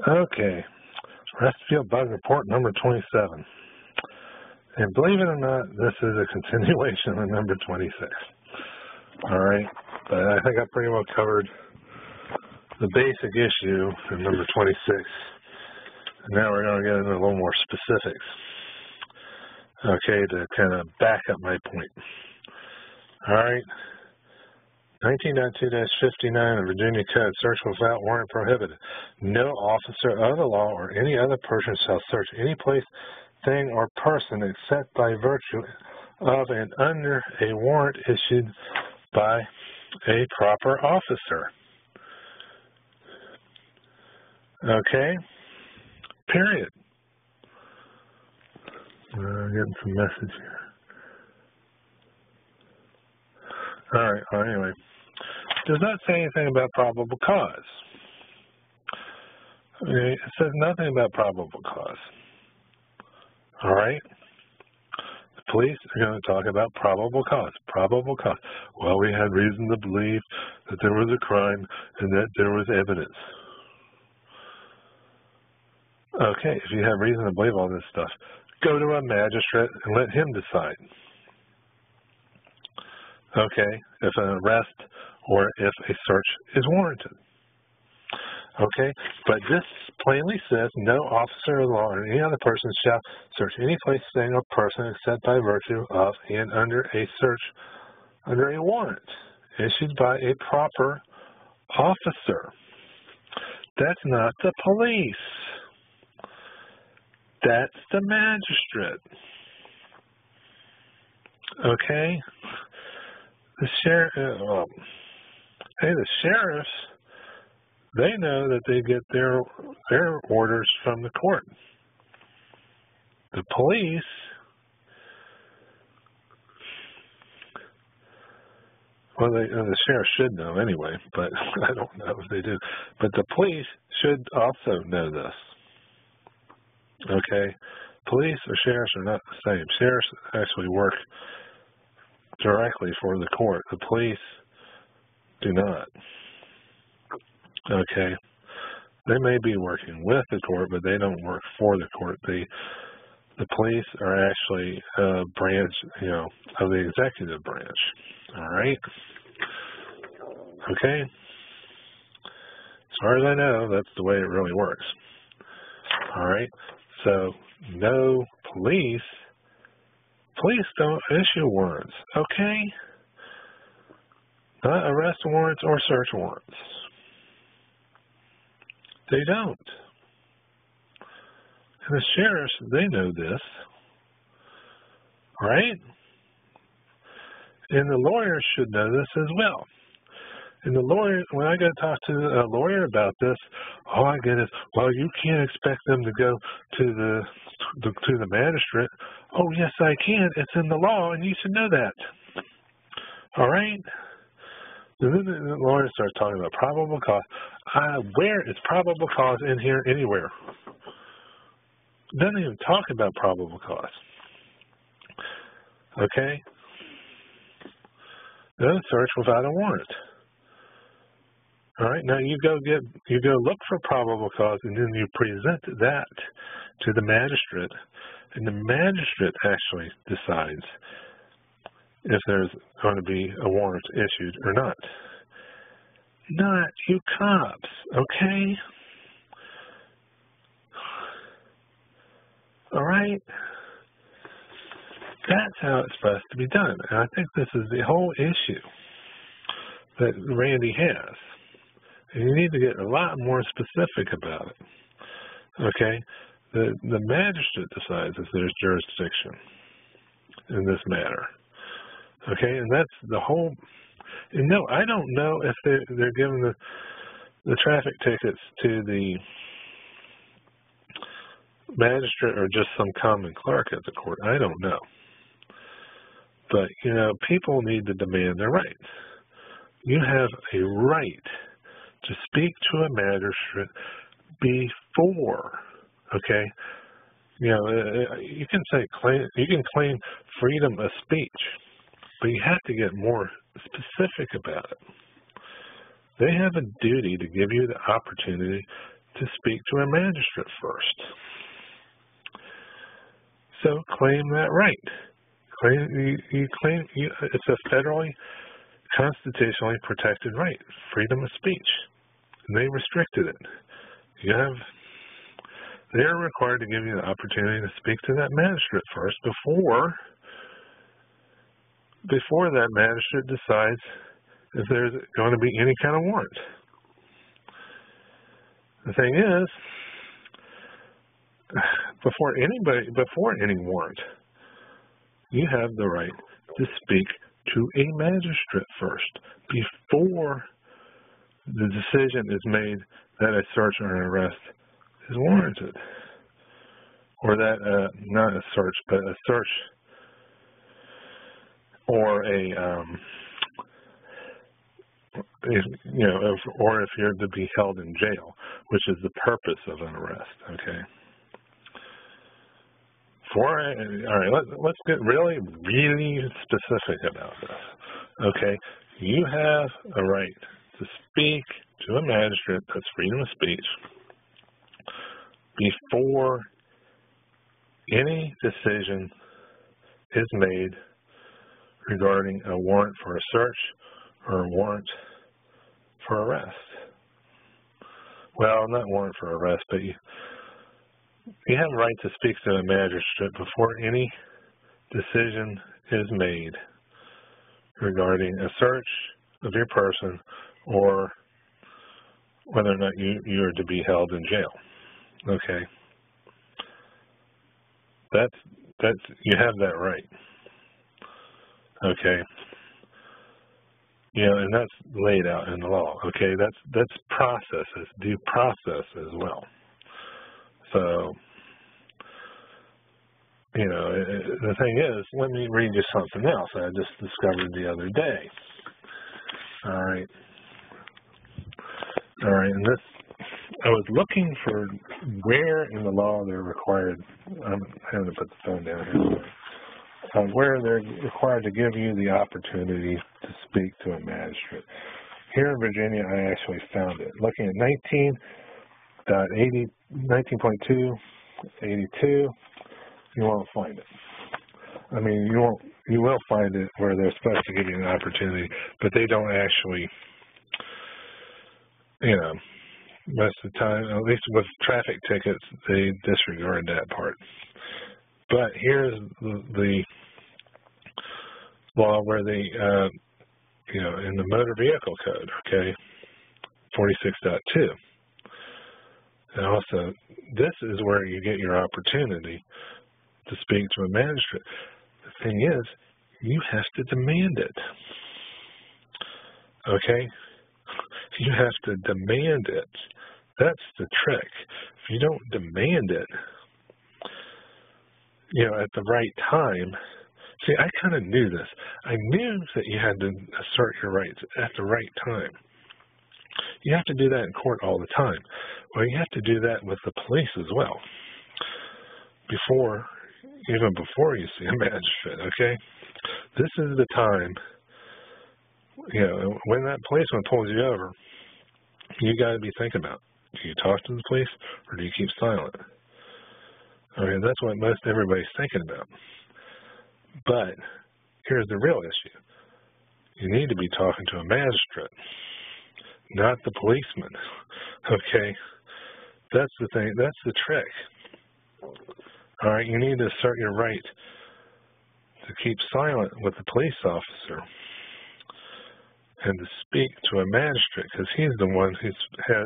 Okay, arrestafield bug report number 27. And believe it or not, this is a continuation of number 26. All right, but I think I pretty well covered the basic issue in number 26. And now we're going to get into a little more specifics, okay, to kind of back up my point. All right, 19.2-59 of Virginia Code, search without warrant prohibited. No officer of the law or any other person shall search any place, thing, or person except by virtue of and under a warrant issued by a proper officer. Okay? Period. Getting some message here. All right, well, anyway. Does not say anything about probable cause. Okay, it says nothing about probable cause. All right? The police are going to talk about probable cause. Probable cause. Well, we had reason to believe that there was a crime and that there was evidence. Okay, if you have reason to believe all this stuff, go to a magistrate and let him decide. Okay, if an arrest or if a search is warranted. Okay, but this plainly says no officer of the law or any other person shall search any place, thing, or person except by virtue of and under a warrant issued by a proper officer. That's not the police. That's the magistrate. Okay? The sheriffs, they know that they get their orders from the court. The police, well, the sheriff should know anyway, but I don't know if they do. But the police should also know this. Okay? Police or sheriffs are not the same. Sheriffs actually work directly for the court. The police do not. Okay? They may be working with the court, but they don't work for the court. The police are actually a branch, of the executive branch. All right? Okay? As far as I know, that's the way it really works. All right? So, no police don't issue warrants, okay? Not arrest warrants or search warrants. They don't. And the sheriffs, they know this, right? And the lawyers should know this as well. And the lawyer, when I go to talk to a lawyer about this, all I get is, well, you can't expect them to go to the magistrate. Oh, yes, I can. It's in the law, and you should know that. All right? And then the lawyer starts talking about probable cause. Where is probable cause in here anywhere? Doesn't even talk about probable cause. Okay? No search without a warrant. All right, now you go look for probable cause, and then you present that to the magistrate, and the magistrate actually decides if there's going to be a warrant issued or not. Not you cops, okay? All right? That's how it's supposed to be done, and I think this is the whole issue that Randy has. And you need to get a lot more specific about it. Okay? The magistrate decides if there's jurisdiction in this matter. Okay? And that's the whole. And no, I don't know if they're giving the traffic tickets to the magistrate or just some common clerk at the court. I don't know. But, people need to demand their rights. You have a right to speak to a magistrate before, okay? You can claim freedom of speech, but you have to get more specific about it. They have a duty to give you the opportunity to speak to a magistrate first. So claim that right. It's a federally, constitutionally protected right, freedom of speech. And they restricted it. They're required to give you the opportunity to speak to that magistrate first before that magistrate decides if there's going to be any kind of warrant. The thing is, before any warrant, you have the right to speak to a magistrate first before the decision is made that a search or an arrest is warranted, or that not a search, but a search or or if you're to be held in jail, which is the purpose of an arrest. Okay. All right, let's get really specific about this. Okay, you have a right to speak to a magistrate, that's freedom of speech, before any decision is made regarding a warrant for a search or a warrant for arrest. Well, not warrant for arrest, but you have a right to speak to a magistrate before any decision is made regarding a search of your person or whether or not you are to be held in jail. Okay. That's you have that right. Okay. And that's laid out in the law. Okay, that's process, it's due process as well. So, the thing is, let me read you something else I just discovered the other day. All right, and I was looking for where in the law they're required, I'm having to put the phone down here, where they're required to give you the opportunity to speak to a magistrate. Here in Virginia, I actually found it. Looking at 19.282, you won't find it. I mean, you will find it where they're supposed to give you an opportunity, but they don't actually, most of the time, at least with traffic tickets, they disregard that part. But here's the law where they, in the motor vehicle code, okay, 46.2. And also, this is where you get your opportunity to speak to a magistrate. The thing is, you have to demand it. Okay? You have to demand it. That's the trick. If you don't demand it, at the right time, see, I kind of knew this. I knew that you had to assert your rights at the right time. You have to do that in court all the time. Well, you have to do that with the police as well. Even before you see a magistrate, okay? This is the time, when that policeman pulls you over, you got to be thinking about, do you talk to the police or do you keep silent? I mean, that's what most everybody's thinking about. But here's the real issue. You need to be talking to a magistrate, not the policeman, okay? That's the thing. That's the trick. All right, you need to assert your right to keep silent with the police officer and to speak to a magistrate because he's the one who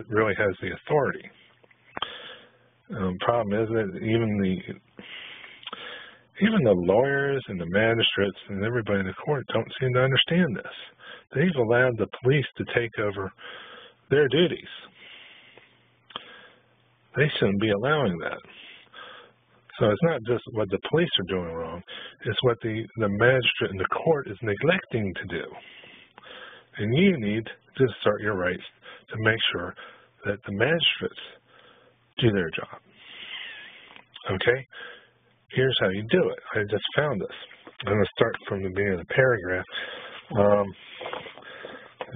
really has the authority. Problem is that even the lawyers and the magistrates and everybody in the court don't seem to understand this. They've allowed the police to take over their duties. They shouldn't be allowing that. So it's not just what the police are doing wrong, it's what the magistrate and the court is neglecting to do. And you need to assert your rights to make sure that the magistrates do their job. Okay? Here's how you do it. I just found this. I'm going to start from the beginning of the paragraph.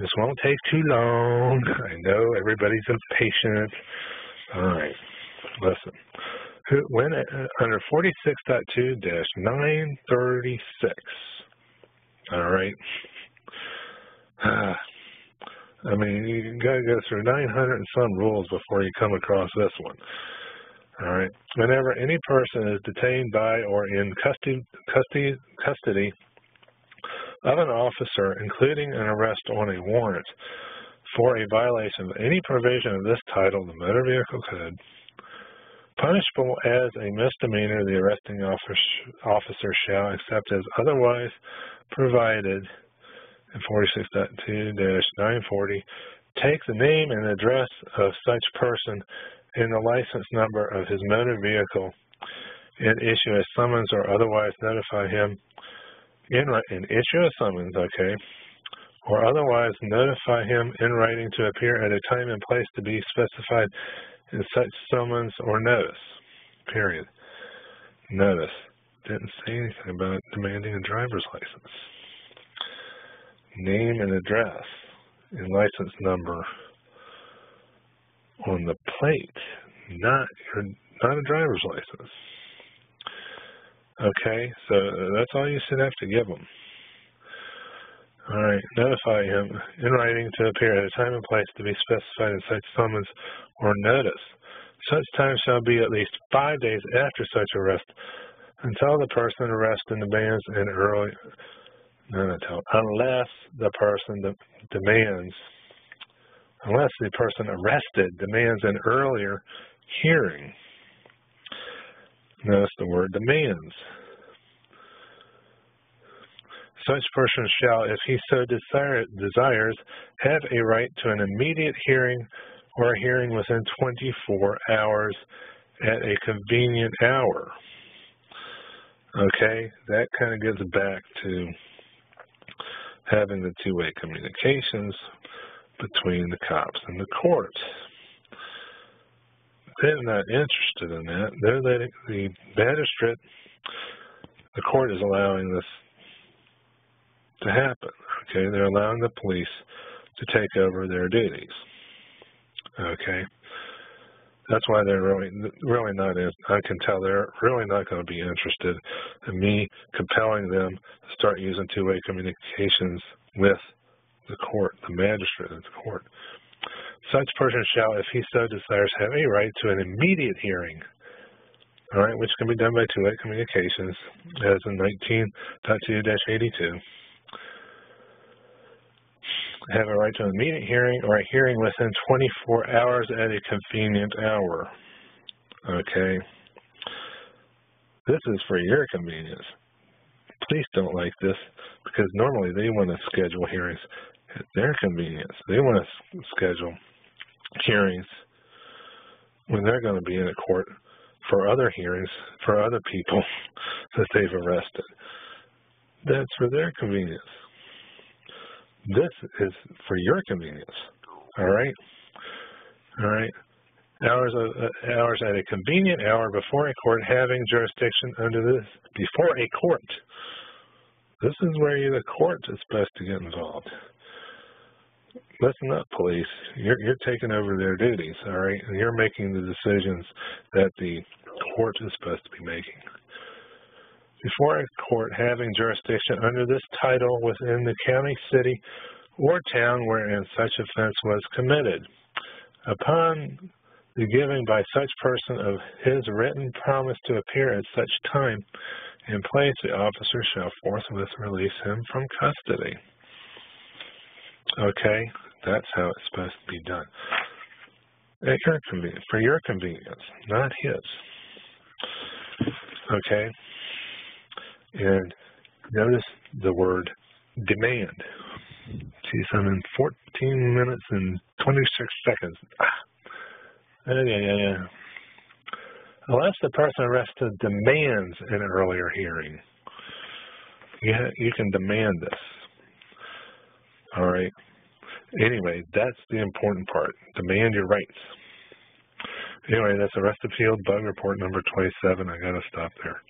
This won't take too long. I know everybody's impatient. All right, listen. When under 46.2-936. All right. I mean, you got to go through 900 and some rules before you come across this one. All right. Whenever any person is detained by or in custody of an officer, including an arrest on a warrant for a violation of any provision of this title, the Motor Vehicle Code, punishable as a misdemeanor, the arresting officer shall, except as otherwise provided in 46.2-940, take the name and address of such person and the license number of his motor vehicle and issue a summons or otherwise notify him and issue a summons, okay, or otherwise notify him in writing to appear at a time and place to be specified in such summons or notice, period. Notice. Didn't say anything about demanding a driver's license. Name and address and license number on the plate, not a driver's license. Okay, so that's all you should have to give them. All right, notify him in writing to appear at a time and place to be specified in such summons or notice. Such time shall be at least 5 days after such arrest until the person arrested demands an early, unless the person arrested demands an earlier hearing. Notice the word demands. Such person shall, if he so desires, have a right to an immediate hearing or a hearing within 24 hours at a convenient hour. Okay, that kind of gets back to having the two-way communications between the cops and the court. They're not interested in that. They're letting the magistrate, the court is allowing this to happen. Okay, they're allowing the police to take over their duties. Okay, that's why they're really not. I can tell they're really not going to be interested in me compelling them to start using two-way communications with the court, the magistrate of the court. Such person shall, if he so desires, have a right to an immediate hearing. All right, which can be done by two-way communications, as in 19.2-82. Have a right to an immediate hearing or a hearing within 24 hours at a convenient hour. Okay. This is for your convenience. Police don't like this because normally they want to schedule hearings at their convenience. They want to schedule hearings when they're going to be in a court for other hearings for other people that they've arrested. That's for their convenience. This is for your convenience. All right? All right. Hours at a convenient hour before a court having jurisdiction under this. Before a court. This is where the court is supposed to get involved. Listen up, police. You're taking over their duties, all right? And you're making the decisions that the court is supposed to be making. Before a court having jurisdiction under this title within the county, city, or town wherein such offense was committed. Upon the giving by such person of his written promise to appear at such time and place, the officer shall forthwith release him from custody. Okay, that's how it's supposed to be done. At your convenience, for your convenience, not his. Okay? And notice the word demand. See, I'm in 14 minutes and 26 seconds. Yeah. Unless the person arrested demands an earlier hearing, you can demand this. All right? Anyway, that's the important part. Demand your rights. Anyway, that's arrestafield bug report number 27. I got to stop there.